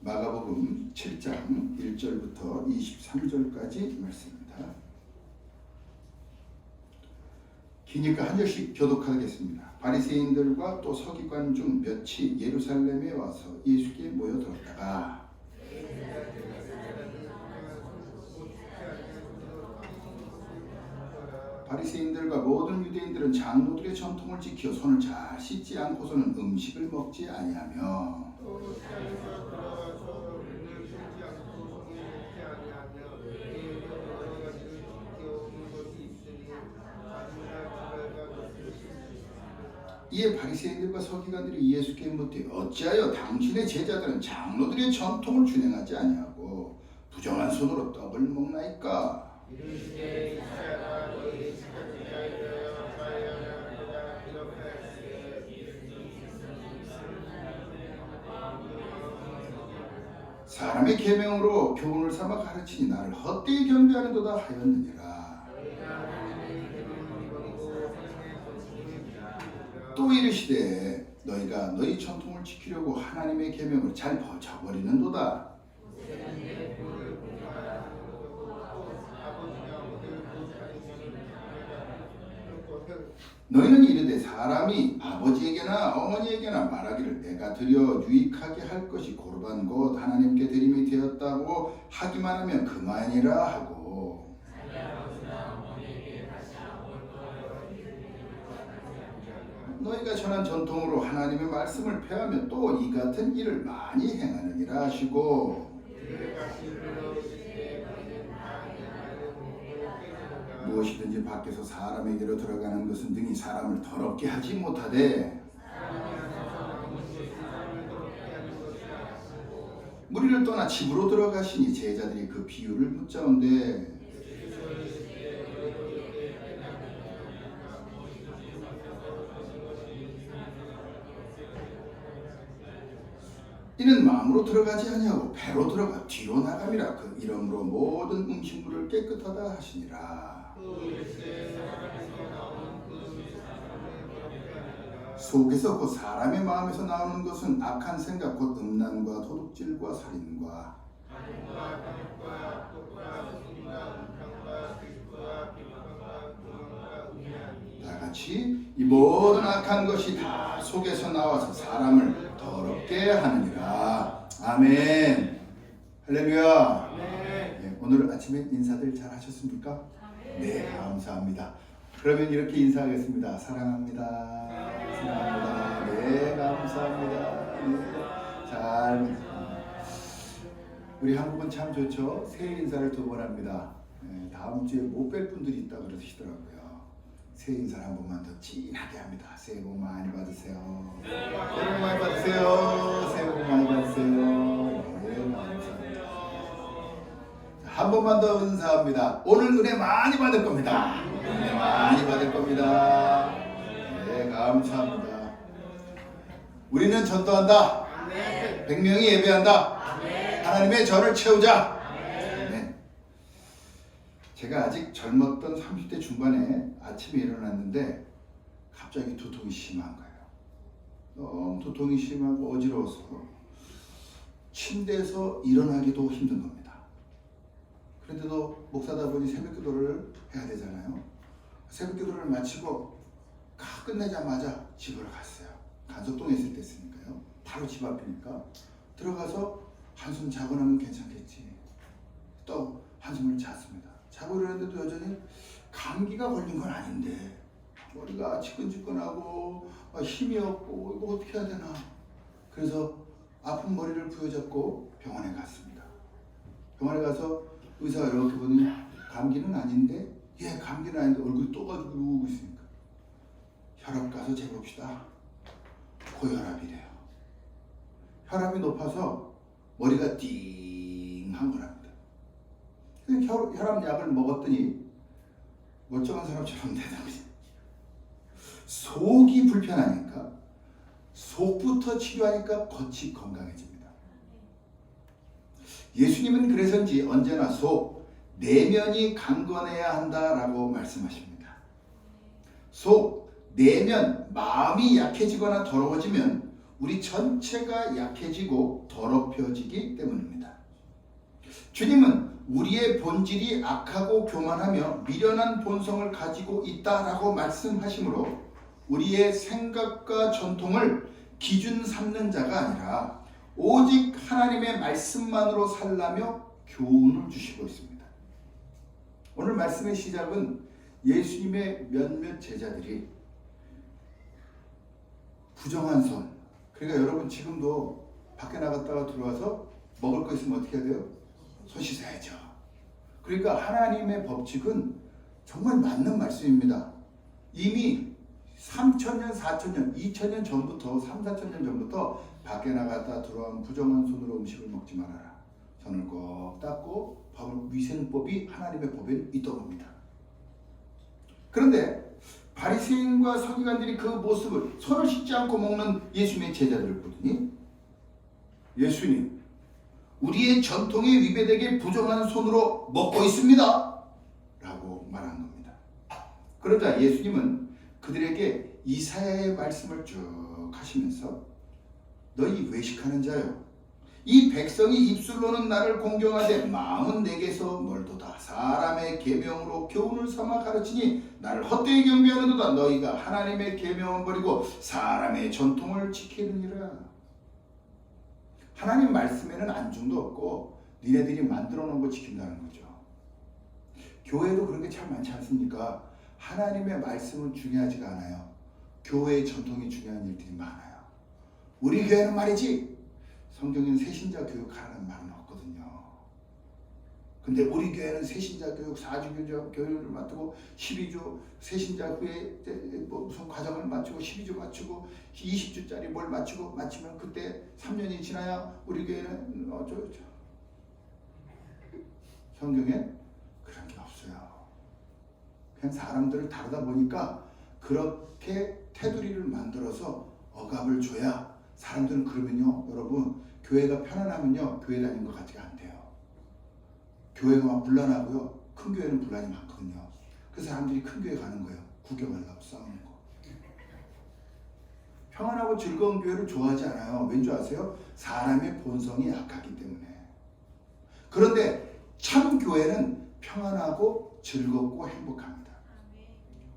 마가복음 7장 1절부터 23절까지 말씀입니다. 기니까 한 절씩 교독하겠습니다. 바리새인들과 또 서기관 중 몇이 예루살렘에 와서 예수께 모여들었다가 바리새인들과 모든 유대인들은 장로들의 전통을 지켜 손을 잘 씻지 않고서는 음식을 먹지 아니하며 이에 바리새인들과 서기관들이 예수께 묻되 어찌하여 당신의 제자들은 장로들의 전통을 준행하지 아니하고 부정한 손으로 떡을 먹나이까? 사람의 계명으로 교훈을 삼아 가르치니 나를 헛되이 경배하는도다 하였느니라. 또 이르시되 너희가 너희 전통을 지키려고 하나님의 계명을 잘 저버리는도다. 너희는 이르되 사람이 아버지에게나 어머니에게나 말하기를 내가 드려 유익하게 할 것이 고르반 곧 하나님께 드림이 되었다고 하기만 하면 그만이라 하고 너희가 전한 전통으로 하나님의 말씀을 폐하며 또 이 같은 일을 많이 행하느니라 하시고 무엇이든지 밖에서 사람에게로 들어가는 것은 능히 사람을 더럽게 하지 못하되 무리를 떠나 집으로 들어가시니 제자들이 그 비유를 묻자온데 이는 마음으로 들어가지 아니하고 배로 들어가 뒤로 나감이라. 그 이러므로 모든 음식물을 깨끗하다 하시니라. 속에서 곧 사람의 마음에서 나오는 것은 악한 생각 곧 음란과 도둑질과 살인과 다같이 이 모든 악한 것이 다 속에서 나와서 사람을 더럽게 하느니라. 아멘. 할렐루야. 네, 오늘 아침에 인사들 잘 하셨습니까? 네, 감사합니다. 그러면 이렇게 인사하겠습니다. 사랑합니다. 사랑합니다. 네, 감사합니다. 네, 잘. 우리 한국은 참 좋죠. 새해 인사를 2번 합니다. 네, 다음 주에 못 뵐 분들이 있다 그러시더라고요. 새해 인사를 한 번만 더 진하게 합니다. 새해 복 많이 받으세요. 새해 복 많이 받으세요. 새해 복 많이 받으세요. 네, 감사합니다. 한 번만 더 은사합니다. 오늘 은혜 많이 받을 겁니다. 은혜 많이 받을 겁니다. 네, 감사합니다. 우리는 전도한다. 100명이 예배한다. 하나님의 전을 채우자. 제가 아직 젊었던 30대 중반에 아침에 일어났는데 갑자기 두통이 심한 거예요. 너무 두통이 심하고 어지러워서 침대에서 일어나기도 힘든 겁니다. 그런데도 목사다 보니 새벽기도를 해야 되잖아요. 새벽기도를 마치고 끝내자마자 집으로 갔어요. 간석동에 있을 때 했으니까요. 바로 집 앞이니까 들어가서 한숨 자고 나면 괜찮겠지. 또 한숨을 잤습니다. 자고 일어났는데도 여전히 감기가 걸린 건 아닌데 머리가 지끈지끈하고 힘이 없고 이거 어떻게 해야 되나. 그래서 아픈 머리를 부여잡고 병원에 갔습니다. 병원에 가서 의사가 이렇게 보더니 감기는 아닌데 예 감기는 아닌데 얼굴이 떠가지고 누우고 있으니까 혈압 가서 재봅시다. 고혈압이래요. 혈압이 높아서 머리가 띵한 거랍니다. 혈압 약을 먹었더니 멀쩡한 사람처럼 되더군요. 속이 불편하니까 속부터 치료하니까 겉이 건강해집니다. 예수님은 그래서인지 언제나 속, 내면이 강건해야 한다라고 말씀하십니다. 속, 내면, 마음이 약해지거나 더러워지면 우리 전체가 약해지고 더럽혀지기 때문입니다. 주님은 우리의 본질이 악하고 교만하며 미련한 본성을 가지고 있다라고 말씀하시므로 우리의 생각과 전통을 기준 삼는 자가 아니라 오직 하나님의 말씀만으로 살라며 교훈을 주시고 있습니다. 오늘 말씀의 시작은 예수님의 몇몇 제자들이 부정한 손, 그러니까 여러분 지금도 밖에 나갔다가 들어와서 먹을 거 있으면 어떻게 해야 돼요? 손 씻어야죠. 그러니까 하나님의 법칙은 정말 맞는 말씀입니다. 이미 3,000년, 4,000년, 2,000년 전부터 3, 4,000년 전부터 밖에 나갔다 들어온 부정한 손으로 음식을 먹지 말아라. 손을 꼭 닦고 위생법이 하나님의 법에 있다고 합니다. 그런데 바리새인과 서기관들이 그 모습을 손을 씻지 않고 먹는 예수님의 제자들을 보더니 예수님, 우리의 전통에 위배되게 부정한 손으로 먹고 있습니다 라고 말한 겁니다. 그러자 예수님은 그들에게 이사야의 말씀을 쭉 하시면서 너희 외식하는 자여, 이 백성이 입술로는 나를 공경하되 마음은 내게서 멀도다. 사람의 계명으로 교훈을 삼아 가르치니 나를 헛되이 경배하는도다. 너희가 하나님의 계명을 버리고 사람의 전통을 지키느니라. 하나님 말씀에는 안중도 없고 니네들이 만들어 놓은 거 지킨다는 거죠. 교회도 그런 게 참 많지 않습니까? 하나님의 말씀은 중요하지가 않아요. 교회의 전통이 중요한 일들이 많아요. 우리 교회는 말이지 성경에는 새신자 교육하라는 말은 없거든요. 근데 우리 교회는 새신자 교육, 4주 교육을 맡고 12주 새신자 후에 무슨 과정을 마치고 12주 마치고 20주짜리 뭘 마치면 그때 3년이 지나야 우리 교회는 성경엔 그런 게 없어요. 그냥 사람들을 다루다 보니까 그렇게 테두리를 만들어서 억압을 줘야 사람들은 그러면요, 여러분 교회가 편안하면요 교회 다니는 것 같지가 않대요. 교회가 막 불안하고요, 큰 교회는 불안이 많거든요. 그래서 사람들이 큰 교회 가는 거예요. 구경하려고 싸우는 거. 평안하고 즐거운 교회를 좋아하지 않아요. 왠지 아세요? 사람의 본성이 약하기 때문에. 그런데 참 교회는 평안하고 즐겁고 행복합니다.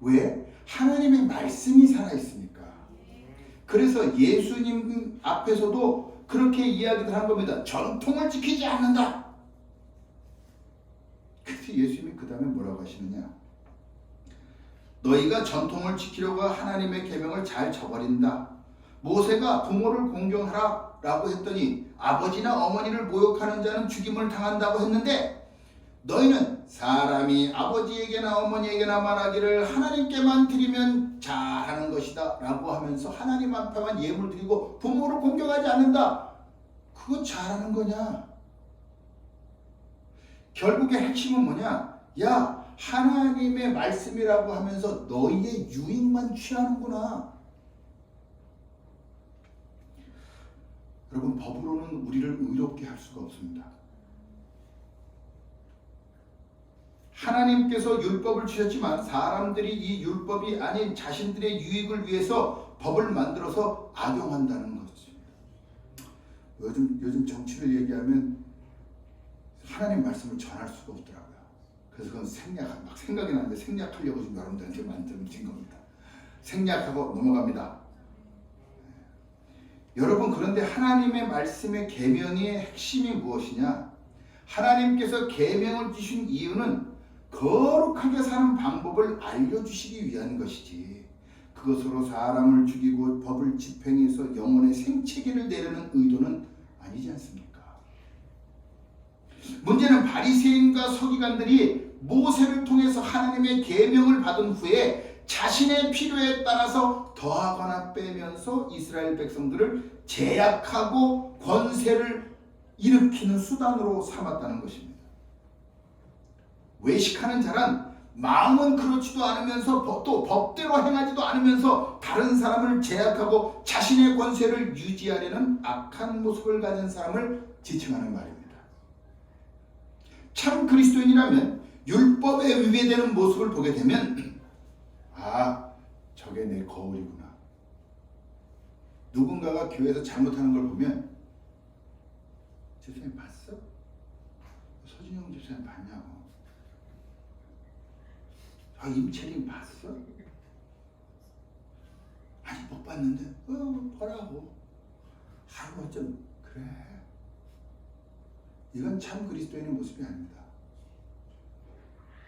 왜? 하나님의 말씀이 살아있으니까. 그래서 예수님 앞에서도 그렇게 이야기를 한 겁니다. 전통을 지키지 않는다. 그래서 예수님이 그 다음에 뭐라고 하시느냐? 너희가 전통을 지키려고 하나님의 계명을 잘 저버린다. 모세가 부모를 공경하라 라고 했더니 아버지나 어머니를 모욕하는 자는 죽임을 당한다고 했는데 너희는 사람이 아버지에게나 어머니에게나 말하기를 하나님께만 드리면 잘하는 것이다 라고 하면서 하나님 앞에만 예물 드리고 부모를 공경하지 않는다. 그건 잘하는 거냐? 결국의 핵심은 뭐냐? 야, 하나님의 말씀이라고 하면서 너희의 유익만 취하는구나. 여러분, 법으로는 우리를 의롭게 할 수가 없습니다. 하나님께서 율법을 주셨지만 사람들이 이 율법이 아닌 자신들의 유익을 위해서 법을 만들어서 악용한다는 것입니다. 요즘 정치를 얘기하면 하나님 말씀을 전할 수가 없더라고요. 그래서 그건 막 생각이 나는데 생략하려고 지금 여러분들한테 만들어진 겁니다. 생략하고 넘어갑니다. 여러분, 그런데 하나님의 말씀의 계명의 핵심이 무엇이냐? 하나님께서 계명을 주신 이유는 거룩하게 사는 방법을 알려주시기 위한 것이지 그것으로 사람을 죽이고 법을 집행해서 영혼의 생체계를 내려는 의도는 아니지 않습니까? 문제는 바리새인과 서기관들이 모세를 통해서 하나님의 계명을 받은 후에 자신의 필요에 따라서 더하거나 빼면서 이스라엘 백성들을 제약하고 권세를 일으키는 수단으로 삼았다는 것입니다. 외식하는 자란 마음은 그렇지도 않으면서 또 법대로 행하지도 않으면서 다른 사람을 제약하고 자신의 권세를 유지하려는 악한 모습을 가진 사람을 지칭하는 말입니다. 참 그리스도인이라면 율법에 위배되는 모습을 보게 되면 아, 저게 내 거울이구나. 누군가가 교회에서 잘못하는 걸 보면 집사님 봤어? 서진영 집사님 봤냐고. 임채린 봤어? 아니 못 봤는데 보라고. 아이고 어쩜 그래. 이건 참 그리스도인의 모습이 아닙니다.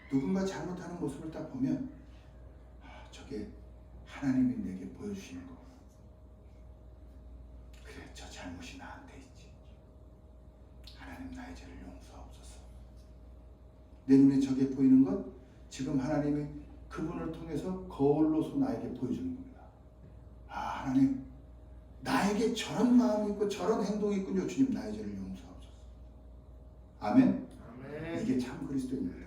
누군가 잘못하는 모습을 딱 보면 저게 하나님이 내게 보여주시는 거구나. 그래 저 잘못이 나한테 있지. 하나님 나의 죄를 용서하옵소서. 내 눈에 저게 보이는 건 지금 하나님이 그분을 통해서 거울로서 나에게 보여주는 겁니다. 하나님 나에게 저런 마음이 있고 저런 행동이 있군요. 주님 나의 죄를 용서하옵소서. 아멘. 아멘. 이게 참 그리스도입니다.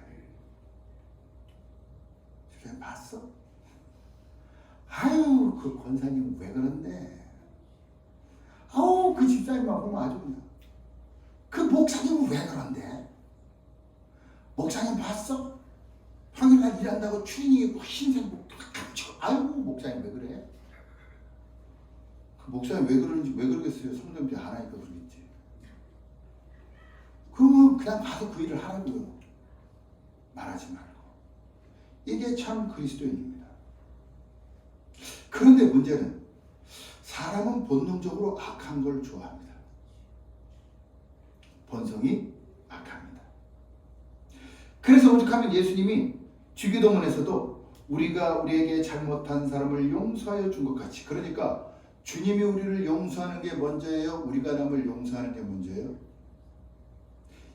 집사님 봤어? 아유 그 권사님 왜 그런데? 아우 그 집사님만 보면 아주 그냥. 그 목사님은 왜 그런데? 목사님 봤어? 평일날 일한다고 추인이 흰색복 탁탁 치고 아유 목사님 왜 그래? 그 목사님 왜 그러는지 왜 그러겠어요? 성령님이 하나니까 그러겠지. 그러면 그냥 가서 그 일을 하라고요. 말하지 말고. 이게 참 그리스도인입니다. 그런데 문제는 사람은 본능적으로 악한 걸 좋아합니다. 본성이 악합니다. 그래서 오죽하면 예수님이 주기도문에서도 우리가 우리에게 잘못한 사람을 용서하여 준 것 같이, 그러니까 주님이 우리를 용서하는 게 먼저예요? 우리가 남을 용서하는 게 먼저예요?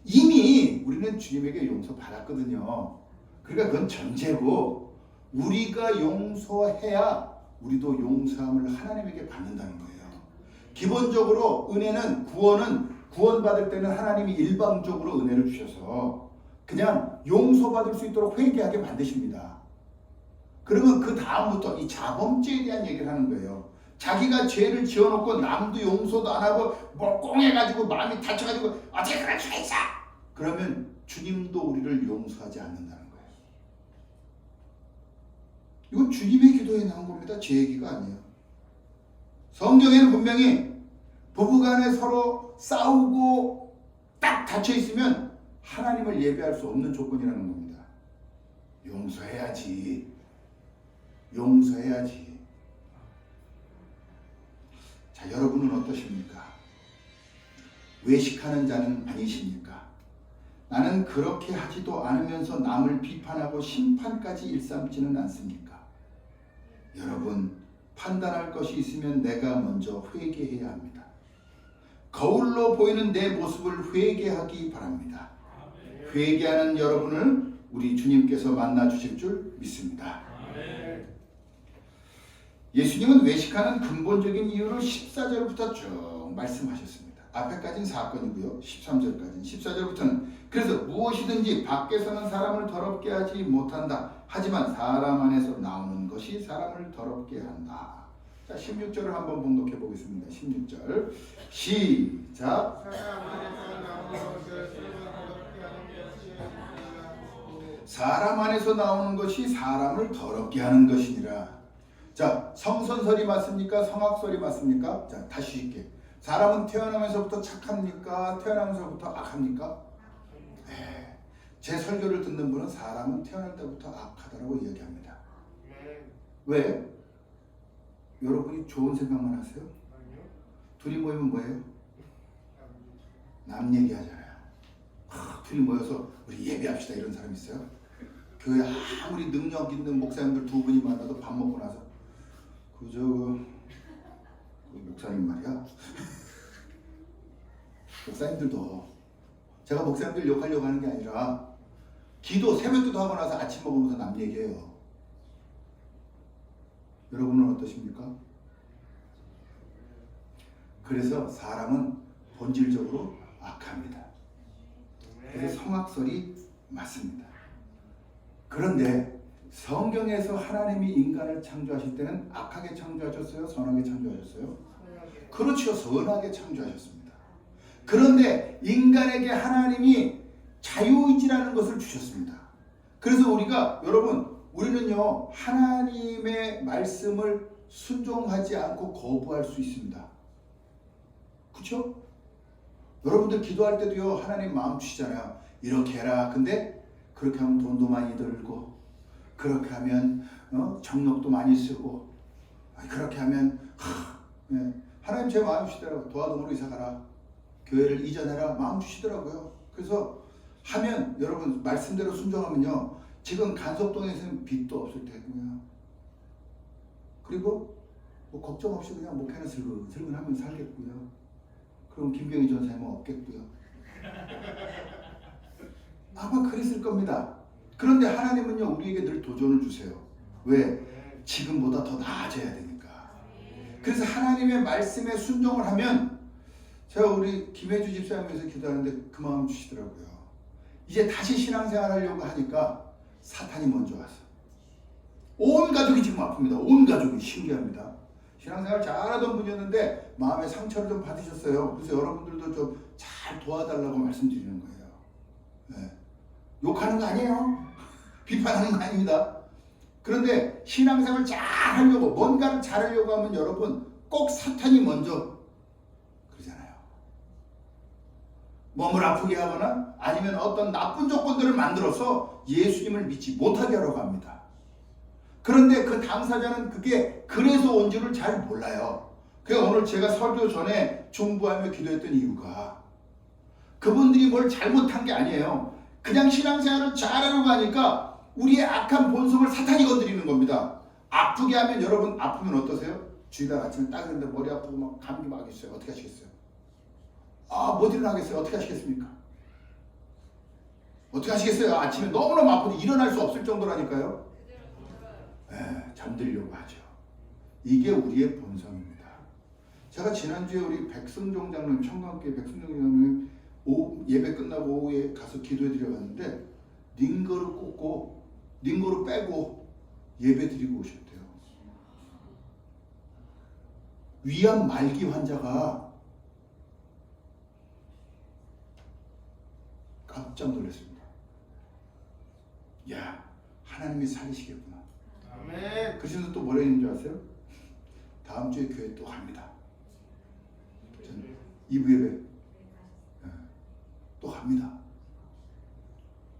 이미 우리는 주님에게 용서받았거든요. 그러니까 그건 전제고, 우리가 용서해야 우리도 용서함을 하나님에게 받는다는 거예요. 기본적으로 은혜는, 구원받을 때는 하나님이 일방적으로 은혜를 주셔서 그냥 용서받을 수 있도록 회개하게 만드십니다. 그러면 그 다음부터 이 자범죄에 대한 얘기를 하는 거예요. 자기가 죄를 지어놓고 남도 용서도 안 하고 뭐 꽁해가지고 마음이 다쳐가지고 어떻게 그럴 수가 있어? 그러면 주님도 우리를 용서하지 않는다는 거예요. 이건 주님의 기도에 나온 겁니다. 제 얘기가 아니에요. 성경에는 분명히 부부간에 서로 싸우고 딱 닫혀있으면 하나님을 예배할 수 없는 조건이라는 겁니다. 용서해야지. 용서해야지. 자, 여러분은 어떠십니까? 외식하는 자는 아니십니까? 나는 그렇게 하지도 않으면서 남을 비판하고 심판까지 일삼지는 않습니까? 여러분, 판단할 것이 있으면 내가 먼저 회개해야 합니다. 거울로 보이는 내 모습을 회개하기 바랍니다. 회개하는 여러분을 우리 주님께서 만나 주실 줄 믿습니다. 예수님은 외식하는 근본적인 이유를 14절부터 쭉 말씀하셨습니다. 앞에까지는 사건이고요. 13절까지는. 14절부터는 그래서 무엇이든지 밖에서는 사람을 더럽게 하지 못한다. 하지만 사람 안에서 나오는 것이 사람을 더럽게 한다. 자, 16절을 한번 봉독해 보겠습니다. 16절 시작. 사람 안에서 나오는 것이 사람을 더럽게 하는 것이니라. 자, 성선설이 맞습니까? 성악설이 맞습니까? 자, 다시 쉽게. 사람은 태어나면서부터 착합니까? 태어나면서부터 악합니까? 네. 제 설교를 듣는 분은 사람은 태어날 때부터 악하다고 이야기합니다. 왜? 여러분이 좋은 생각만 하세요? 둘이 모이면 뭐예요? 남 얘기하잖아요. 둘이 모여서 우리 예배합시다 이런 사람 있어요? 교회 아무리 능력 있는 목사님들 두 분이 만나도 밥 먹고 나서 그 목사님 말이야. 목사님들도 제가 목사님들 욕하려고 하는 게 아니라 기도 새벽기도 하고 나서 아침 먹으면서 남 얘기해요. 여러분은 어떠십니까? 그래서 사람은 본질적으로 악합니다. 그래서 성악설이 맞습니다. 그런데 성경에서 하나님이 인간을 창조하실 때는 악하게 창조하셨어요? 선하게 창조하셨어요? 그렇죠. 선하게 창조하셨습니다. 그런데 인간에게 하나님이 자유의지라는 것을 주셨습니다. 그래서 우리는요 하나님의 말씀을 순종하지 않고 거부할 수 있습니다. 그렇죠? 여러분들 기도할 때도요, 하나님 마음 주시잖아요. 이렇게 해라. 근데 그렇게 하면 돈도 많이 들고, 그렇게 하면 정력도 많이 쓰고, 그렇게 하면 예. 하나님 제 마음 주시더라고요. 도화동으로 이사 가라. 교회를 이전해라. 마음 주시더라고요. 그래서 하면 여러분 말씀대로 순종하면요, 지금 간석동에서는 빚도 없을 테고요. 그리고 뭐 걱정 없이 그냥 목회는 슬근슬근 하면 살겠고요. 그럼 김병희 전사님은 없겠고요. 아마 그랬을 겁니다. 그런데 하나님은요, 우리에게 늘 도전을 주세요. 왜? 지금보다 더 나아져야 되니까. 그래서 하나님의 말씀에 순종을 하면, 제가 우리 김혜주 집사님에서 기도하는데 그 마음 주시더라고요. 이제 다시 신앙생활 하려고 하니까 사탄이 먼저 와서 온 가족이 지금 아픕니다. 온 가족이. 신기합니다. 신앙생활 잘하던 분이었는데 마음의 상처를 좀 받으셨어요. 그래서 여러분들도 좀 잘 도와달라고 말씀드리는 거예요. 네. 욕하는 거 아니에요. 비판하는 거 아닙니다. 그런데 신앙생활 잘 하려고, 뭔가를 잘 하려고 하면 여러분 꼭 사탄이 먼저 그러잖아요. 몸을 아프게 하거나 아니면 어떤 나쁜 조건들을 만들어서 예수님을 믿지 못하게 하려고 합니다. 그런데 그 당사자는 그게 그래서 온 줄을 잘 몰라요. 그래서 오늘 제가 설교 전에 중보하며 기도했던 이유가, 그분들이 뭘 잘못한 게 아니에요. 그냥 신앙생활을 잘하려고 하니까 우리의 악한 본성을 사탄이 건드리는 겁니다. 아프게 하면, 여러분 아프면 어떠세요? 주일날 아침에 딱 했는데 머리 아프고 막 감기 막 있어요. 어떻게 하시겠어요? 못 일어나겠어요? 어떻게 하시겠습니까? 어떻게 하시겠어요? 아침에 너무너무 아픈데 일어날 수 없을 정도라니까요. 잠들려고 하죠. 이게 우리의 본성입니다. 제가 지난주에 우리 백승종 장로님, 청강교회 백승종 장로님 예배 끝나고 오후에 가서 기도해 드려 갔는데 링거를 꽂고 링거를 빼고 예배 드리고 오셨대요. 위암 말기 환자가 깜짝 놀랐습니다. 야, 하나님이 살리시겠구나. 아멘. 그래서 또 뭐라 했는 줄 아세요? 다음 주에 교회 또 갑니다. 2부 예배 또 갑니다.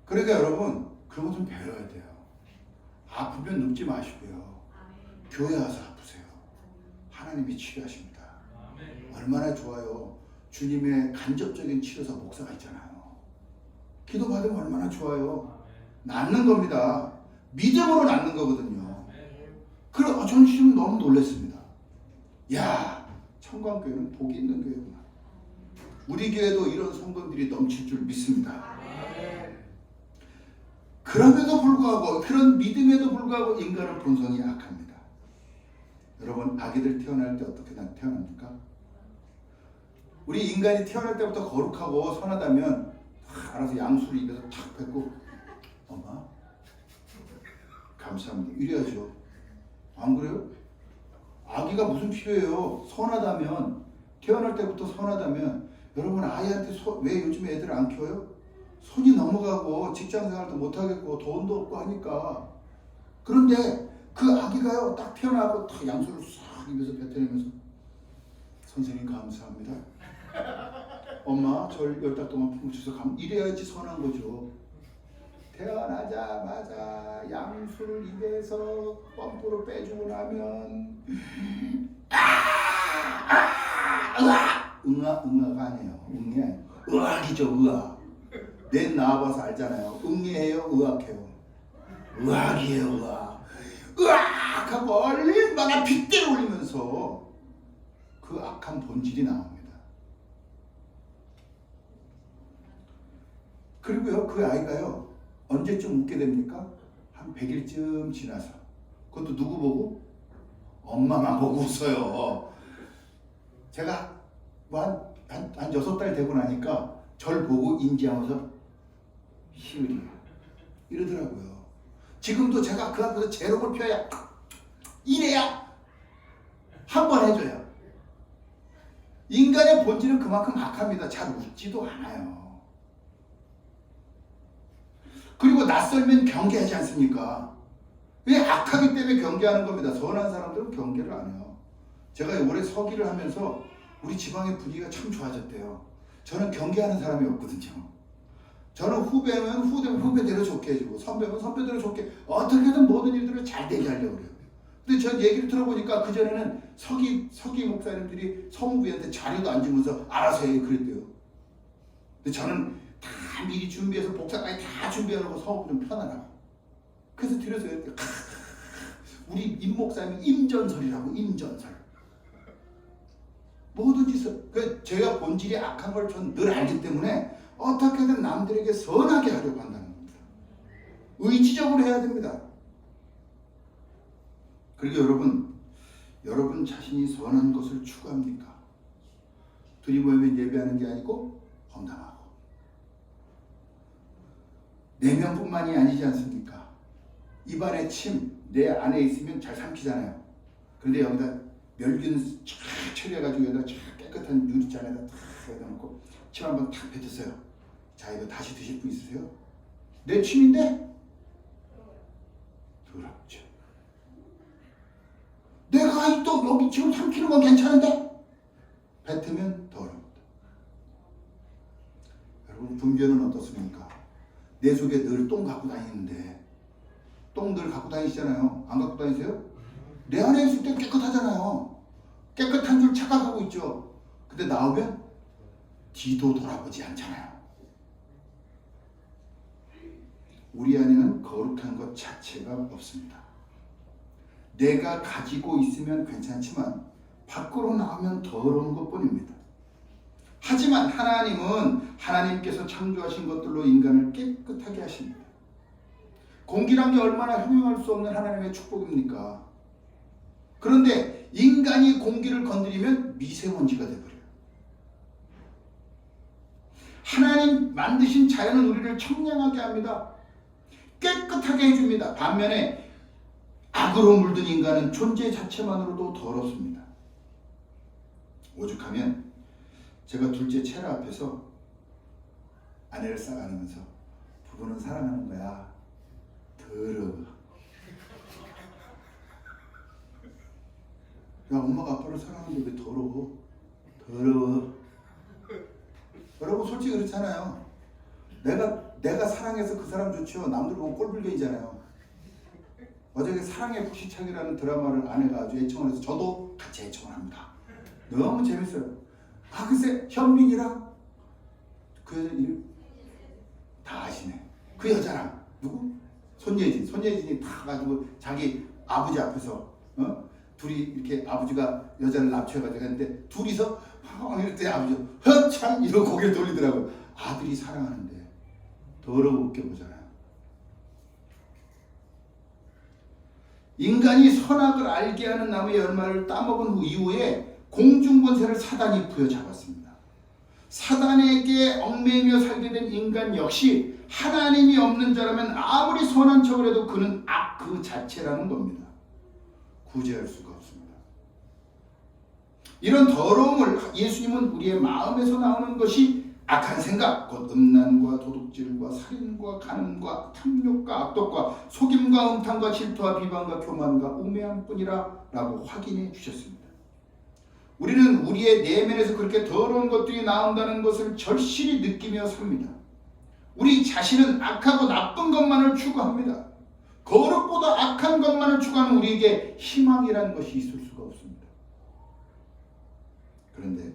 그러니까 여러분 그런 거 좀 배워야 돼요. 아프면 눕지 마시고요. 교회 와서 아프세요. 하나님이 치료하십니다. 얼마나 좋아요. 주님의 간접적인 치료사 목사가 있잖아요. 기도 받으면 얼마나 좋아요. 낫는 겁니다. 믿음으로 낫는 거거든요. 그래, 전 지금 너무 놀랐습니다. 야, 청광교회는 복이 있는 교회구나. 우리 교회도 이런 성도들이 넘칠 줄 믿습니다. 그럼에도 불구하고, 그런 믿음에도 불구하고 인간은 본성이 악합니다. 여러분, 아기들 태어날 때 어떻게 태어납니까? 우리 인간이 태어날 때부터 거룩하고 선하다면 알아서 양수를 입에서 탁 뱉고, 엄마 감사합니다 이래야죠. 안 그래요? 아기가 무슨 필요해요? 선하다면, 태어날 때부터 선하다면. 여러분, 아이한테 왜 요즘 애들 안 키워요? 손이 넘어가고 직장생활도 못하겠고 돈도 없고 하니까. 그런데 그 아기가요, 딱 태어나고 딱 양수를 싹 입에서 뱉어내면서 선생님 감사합니다. 엄마 절 10달 동안 품을 주셔서 이래야지 선한 거죠. 태어나자마자 양수를 입에서 펌프로 빼주고 나면 응아가 아니에요. 응이 아니에요. 의학이죠. 의학. 내 나와봐서 알잖아요. 응애예요, 의학해요. 의학이에요, 의학. 의학하고 얼마나 빗대를 올리면서 그 악한 본질이 나옵니다. 그리고요, 그 아이가요, 언제쯤 웃게 됩니까? 한 100일쯤 지나서. 그것도 누구 보고? 엄마만 보고 웃어요. 제가 뭐 한 6달 되고 나니까 절 보고 인지하면서 희을이야 이러더라고요. 지금도 제가 그 앞에서 제롱을 펴야 이래야 한 번 해줘요. 인간의 본질은 그만큼 악합니다. 잘 웃지도 않아요. 그리고 낯설면 경계하지 않습니까? 왜 악하기 때문에 경계하는 겁니다. 선한 사람들은 경계를 안 해요. 제가 올해 서기를 하면서 우리 지방의 분위기가 참 좋아졌대요. 저는 경계하는 사람이 없거든요. 저는 후배면 후배대로 좋게 해주고 선배면 선배대로 좋게 어떻게든 모든 일들을 잘 되게 하려고 그래요. 근데 전 얘기를 들어보니까 그전에는 서기 목사님들이 성부한테 자료도 안 주면서 알아서 해 그랬대요. 근데 저는 다 미리 준비해서 복사까지 다 준비해놓고 성부 좀 편하라고. 그래서 들여서 우리 임 목사님이 임전설이라고 임전설. 뭐든지 제가 본질이 악한 걸 전 늘 알기 때문에 어떻게든 남들에게 선하게 하려고 한다는 겁니다. 의지적으로 해야 됩니다. 그리고 여러분 자신이 선한 것을 추구합니까? 둘이 모이면 예배하는 게 아니고 험담하고 내면뿐만이 아니지 않습니까? 입안에 침 내 안에 있으면 잘 삼키잖아요. 그런데 여기다 멸균 쫙 처리해가지고 여기다 쫙 깨끗한 유리잔에다 탁 여기다 놓고 침 한번 탁 뱉으세요. 자, 이거 다시 드실 분 있으세요? 내 침인데? 더럽죠. 내가 또 여기 지금 삼키는 건 괜찮은데? 뱉으면 더럽다. 여러분, 분변은 어떻습니까? 내 속에 늘 똥 갖고 다니는데 똥 늘 갖고 다니시잖아요. 안 갖고 다니세요? 내 안에 있을 때 깨끗하잖아요. 깨끗한 줄 착각하고 있죠. 근데 나오면 뒤도 돌아보지 않잖아요. 우리 안에는 거룩한 것 자체가 없습니다. 내가 가지고 있으면 괜찮지만 밖으로 나오면 더러운 것뿐입니다. 하지만 하나님은 하나님께서 창조하신 것들로 인간을 깨끗하게 하십니다. 공기란 게 얼마나 형용할 수 없는 하나님의 축복입니까? 그런데 인간이 공기를 건드리면 미세먼지가 되어버려요. 하나님 만드신 자연은 우리를 청량하게 합니다. 깨끗하게 해줍니다. 반면에 악으로 물든 인간은 존재 자체만으로도 더럽습니다. 오죽하면 제가 둘째 체라 앞에서 아내를 싹 안으면서 부부는 사랑하는 거야. 더러워. 야, 엄마가 아빠를 사랑하는데 왜 더러워? 더러워. 여러분 솔직히 그렇잖아요. 내가 사랑해서 그 사람 좋죠. 남들 보고 꼴불견이잖아요. 어저께 사랑의 불시착이라는 드라마를 아내가 아주 애청을 해서 저도 같이 애청을 합니다. 너무 재밌어요. 아, 글쎄 현민이랑 그 여자 이름 다 아시네. 그 여자랑 누구? 손예진이 다 가지고 자기 아버지 앞에서 둘이 이렇게 아버지가 여자를 납치해가지고 했는데 둘이서 이럴 때 아버지가 허참 이러고 고개를 돌리더라고요. 아들이 사랑하는데 더러워 웃겨보잖아요. 인간이 선악을 알게 하는 나무의 열매를 따먹은 이후에 공중권세를 사단이 부여잡았습니다. 사단에게 얽매이며 살게 된 인간 역시 하나님이 없는 자라면 아무리 선한 척을 해도 그는 악 그 자체라는 겁니다. 구제할 수가 없습니다. 이런 더러움을 예수님은 우리의 마음에서 나오는 것이 악한 생각, 곧 음란과 도둑질과 살인과 간음과 탐욕과 악독과 속임과 음탕과 질투와 비방과 교만과 우매함뿐이라 라고 확인해 주셨습니다. 우리는 우리의 내면에서 그렇게 더러운 것들이 나온다는 것을 절실히 느끼며 삽니다. 우리 자신은 악하고 나쁜 것만을 추구합니다. 거룩보다 악한 것만을 추구하는 우리에게 희망이라는 것이 있을 수가 없습니다. 그런데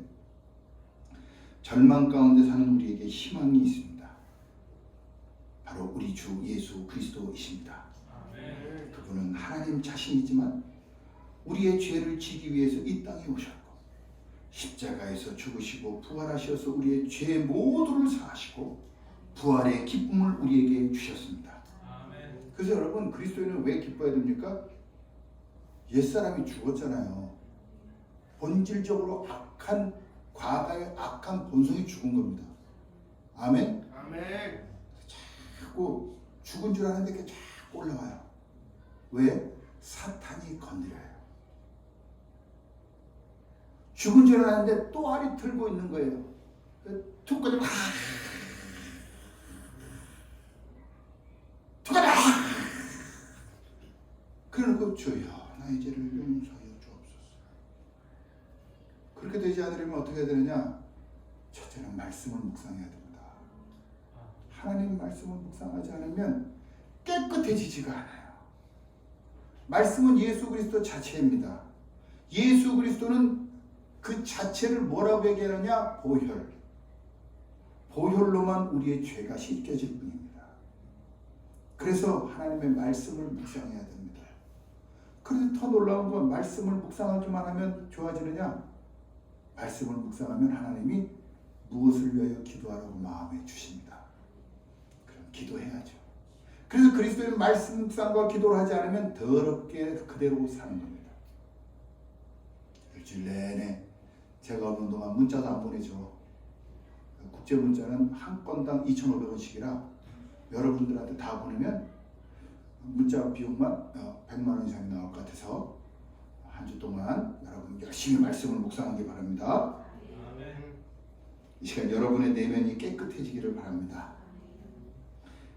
절망 가운데 사는 우리에게 희망이 있습니다. 바로 우리 주 예수 그리스도이십니다. 그분은 하나님 자신이지만 우리의 죄를 지기 위해서 이 땅에 오셨고 십자가에서 죽으시고 부활하셔서 우리의 죄 모두를 사하시고 부활의 기쁨을 우리에게 주셨습니다. 그래서 여러분 그리스도인은 왜 기뻐해야 됩니까? 옛사람이 죽었잖아요. 본질적으로 악한 과거의 악한 본성이 죽은 겁니다. 아멘? 아멘. 자꾸 죽은 줄 아는데 이렇게 자꾸 올라와요. 왜? 사탄이 건드려요. 죽은 줄 아는데 또 알이 들고 있는 거예요. 툭 꺼내면 어떻게 해야 되느냐? 첫째는 말씀을 묵상해야 됩니다. 하나님 말씀을 묵상하지 않으면 깨끗해지지가 않아요. 말씀은 예수 그리스도 자체입니다. 예수 그리스도는 그 자체를 뭐라고 얘기하느냐? 보혈. 보혈로만 우리의 죄가 씻겨질 뿐입니다. 그래서 하나님의 말씀을 묵상해야 됩니다. 그런데 더 놀라운 건 말씀을 묵상하기만 하면 좋아지느냐? 말씀을 묵상하면 하나님이 무엇을 위하여 기도하라고 마음에 주십니다. 그럼 기도해야죠. 그래서 그리스도의 말씀 묵상과 기도를 하지 않으면 더럽게 그대로 사는 겁니다. 일주일 내내 제가 없는 동안 문자도 안 보내죠. 국제 문자는 한 건당 2,500원씩이라 여러분들한테 다 보내면 문자 비용만 100만 원 이상이 나올 것 같아서 한 주 동안 여러분 열심히 말씀을 묵상하기 바랍니다. 이 시간 여러분의 내면이 깨끗해지기를 바랍니다.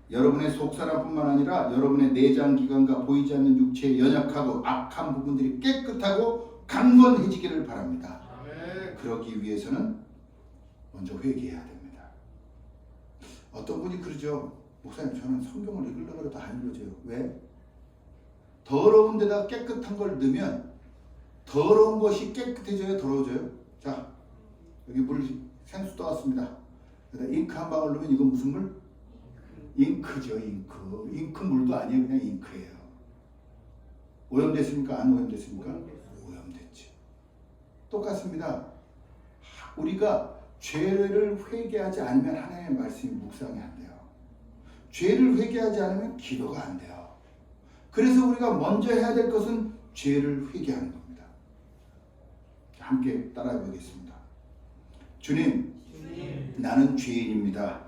여러분의 속사람뿐만 아니라 여러분의 내장기관과 보이지 않는 육체의 연약하고 악한 부분들이 깨끗하고 강건해지기를 바랍니다. 그러기 위해서는 먼저 회개해야 됩니다. 어떤 분이 그러죠. 목사님, 저는 성경을 읽으려고 해도 안 읽어져요. 왜? 더러운 데다가 깨끗한 걸 넣으면 더러운 것이 깨끗해져요, 더러워져요? 자, 여기 물 생수 떠왔습니다. 여기다 잉크 한 방울 넣으면 이건 무슨 물? 잉크죠, 잉크. 잉크 물도 아니에요, 그냥 잉크예요. 오염됐습니까? 안 오염됐습니까? 오염됐죠. 똑같습니다. 우리가 죄를 회개하지 않으면 하나님의 말씀이 묵상이 안 돼요. 죄를 회개하지 않으면 기도가 안 돼요. 그래서 우리가 먼저 해야 될 것은 죄를 회개하는 겁니다. 함께 따라해 보겠습니다. 주님, 나는 죄인입니다.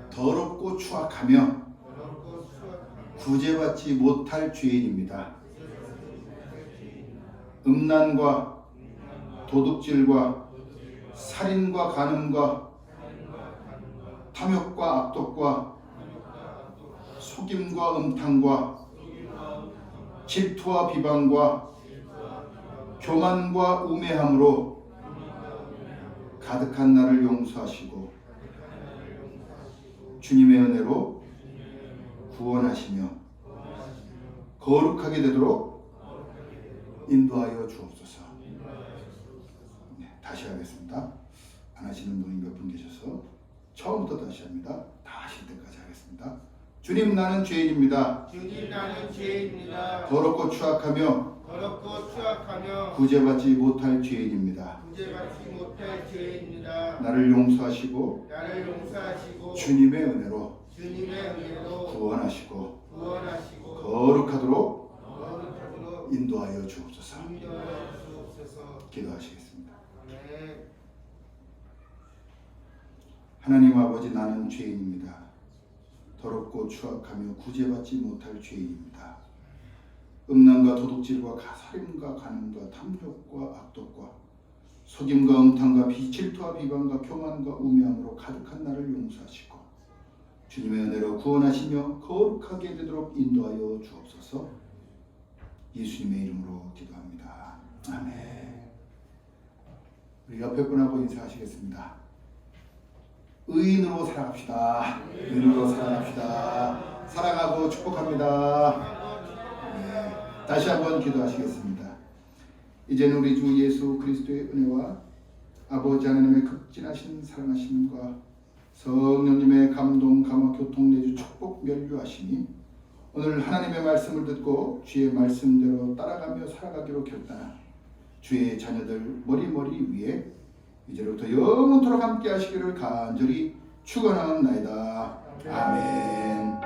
더럽고 추악하며 구제받지 못할 죄인입니다. 음란과 도둑질과 살인과 간음과 탐욕과 악독과 속임과 음탕과 질투와 비방과 교만과 우매함으로 가득한 나를 용서하시고 주님의 은혜로 구원하시며 거룩하게 되도록 인도하여 주옵소서. 네, 다시 하겠습니다. 안 하시는 분이 몇 분 계셔서 처음부터 다시 합니다. 다 하실 때까지 하겠습니다. 주님, 나는 죄인입니다. 주님, 나는 죄인입니다. 더럽고 추악하며 구제받지 못할 죄인입니다. 나를 용서하시고 주님의 은혜로 구원하시고 거룩하도록 인도하여 주옵소서. 기도하시겠습니다. 하나님 아버지, 나는 죄인입니다. 더럽고 추악하며 구제받지 못할 죄인입니다. 음란과 도둑질과 살인과 간음과 탐욕과 악독과 속임과 음탕과 질투와 비방과 교만과 우매함으로 가득한 나를 용서하시고 주님의 은혜로 구원하시며 거룩하게 되도록 인도하여 주옵소서. 예수님의 이름으로 기도합니다. 아멘. 우리 옆에 분하고 인사하시겠습니다. 의인으로 살아갑시다. 의인으로 살아갑시다. 사랑하고 축복합니다. 네, 다시 한번 기도하시겠습니다. 이제는 우리 주 예수 그리스도의 은혜와 아버지 하나님의 극진하신 사랑하심과 성령님의 감동, 감화, 교통, 내주, 축복, 면류하심이 오늘 하나님의 말씀을 듣고 주의 말씀대로 따라가며 살아가기로 결단한 주의 자녀들 머리 위에 이제부터 영원토록 함께 하시기를 간절히 축원하옵나이다. 아멘.